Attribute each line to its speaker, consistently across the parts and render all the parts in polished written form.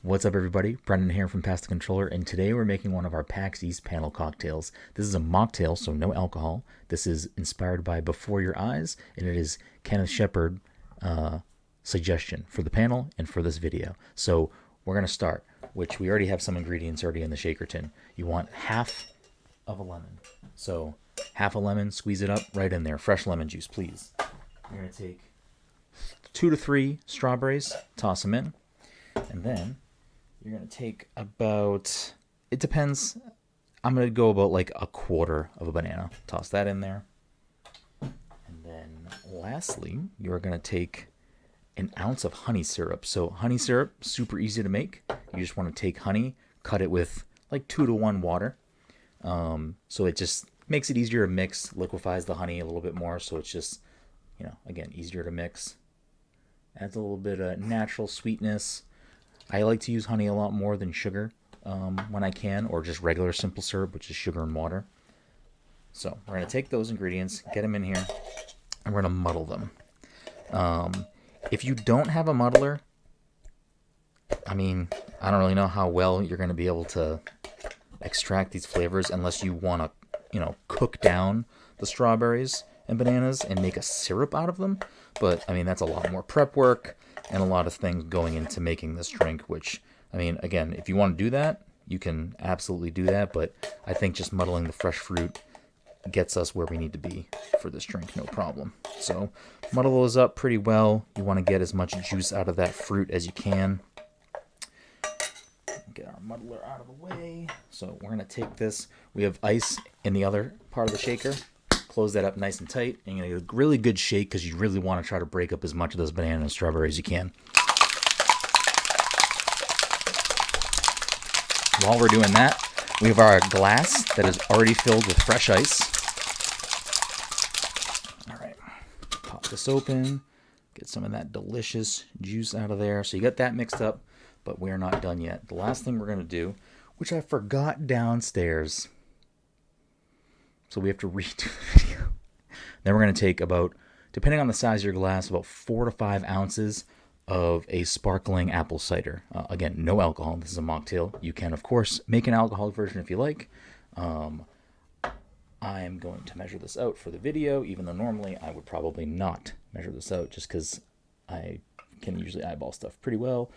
Speaker 1: What's up, everybody? Brenden here from Pass the Controller, and today we're making one of our PAX East panel cocktails. This is a mocktail, so no alcohol. This is inspired by Before Your Eyes, and it is Kenneth Shepard suggestion for the panel and for this video. So we're going to start, which we already have some ingredients already in the shaker tin. You want half of a lemon. So half a lemon, squeeze it up right in there. Fresh lemon juice, please. You're going to take 2 to 3 strawberries, toss them in, and then you're going to take about, it depends, I'm going to go about like a quarter of a banana. Toss that in there. And then lastly, you're going to take an ounce of honey syrup. So honey syrup, super easy to make. You just want to take honey, cut it with like 2 to 1 water. So it just makes it easier to mix, liquefies the honey a little bit more. So it's just, again, easier to mix. Adds a little bit of natural sweetness. I like to use honey a lot more than sugar when I can, or just regular simple syrup, which is sugar and water. So we're going to take those ingredients, get them in here, and we're going to muddle them. If you don't have a muddler, I don't really know how well you're going to be able to extract these flavors unless you want to, cook down the strawberries and bananas and make a syrup out of them. But, that's a lot more prep work and a lot of things going into making this drink, which, again, if you want to do that, you can absolutely do that. But I think just muddling the fresh fruit gets us where we need to be for this drink, no problem. So muddle those up pretty well. You want to get as much juice out of that fruit as you can. Get our muddler out of the way. So we're going to take this. We have ice in the other part of the shaker. Close that up nice and tight. And you're going to get a really good shake because you really want to try to break up as much of those banana and strawberry as you can. While we're doing that, we have our glass that is already filled with fresh ice. All right. Pop this open. Get some of that delicious juice out of there. So you got that mixed up, but we're not done yet. The last thing we're going to do, which I forgot downstairs, so we have to redo the video. Then we're going to take about, depending on the size of your glass, about 4 to 5 ounces of a sparkling apple cider. Again, no alcohol. This is a mocktail. You can, of course, make an alcoholic version if you like. I am going to measure this out for the video, even though normally I would probably not measure this out just because I can usually eyeball stuff pretty well.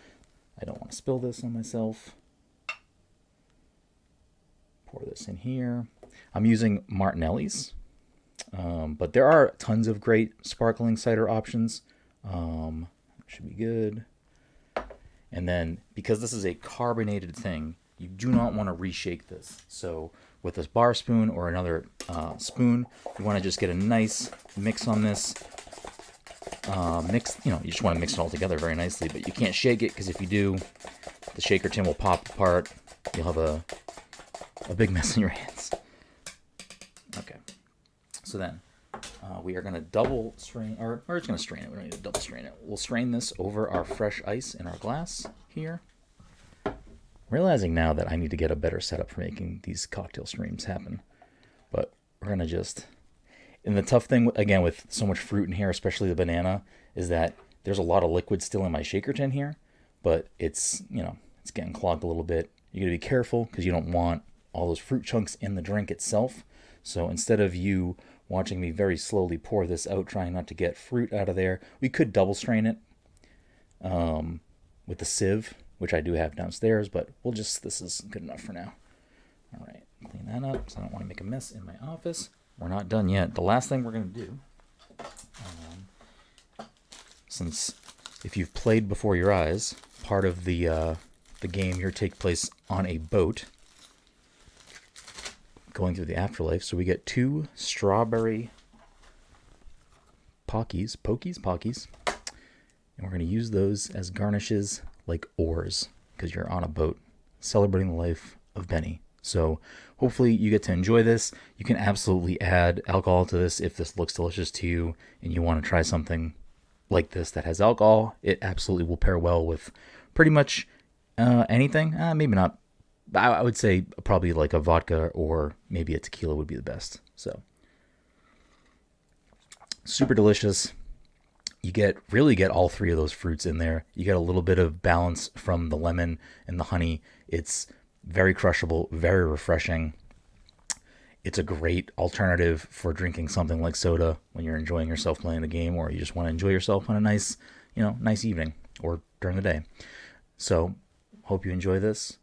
Speaker 1: I don't want to spill this on myself. Pour this in here. I'm using Martinelli's, but there are tons of great sparkling cider options. Should be good. And then, because this is a carbonated thing, you do not want to reshake this. So with this bar spoon or another spoon, you want to just get a nice mix on this. You just want to mix it all together very nicely, but you can't shake it because if you do, the shaker tin will pop apart. You'll have a big mess in your hands. Okay, so then we are going to double strain, or we're just going to strain it. We don't need to double strain it. We'll strain this over our fresh ice in our glass here. Realizing now that I need to get a better setup for making these cocktail streams happen. But we're going to just... And the tough thing, again, with so much fruit in here, especially the banana, is that there's a lot of liquid still in my shaker tin here. But it's, it's getting clogged a little bit. You got to be careful because you don't want all those fruit chunks in the drink itself. So instead of you watching me very slowly pour this out, trying not to get fruit out of there, we could double strain it with the sieve, which I do have downstairs, but this is good enough for now. All right, clean that up because I don't want to make a mess in my office. We're not done yet. The last thing we're going to do, since if you've played Before Your Eyes, part of the game here takes place on a boat going through the afterlife. So we get 2 strawberry pockies, and we're going to use those as garnishes like oars because you're on a boat celebrating the life of Benny. So hopefully you get to enjoy this. You can absolutely add alcohol to this if this looks delicious to you and you want to try something like this that has alcohol. It absolutely will pair well with pretty much anything. Maybe not. I would say probably like a vodka or maybe a tequila would be the best. So super delicious. Really get all three of those fruits in there. You get a little bit of balance from the lemon and the honey. It's very crushable, very refreshing. It's a great alternative for drinking something like soda when you're enjoying yourself playing the game, or you just want to enjoy yourself on a nice evening or during the day. So, hope you enjoy this,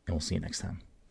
Speaker 1: and we'll see you next time.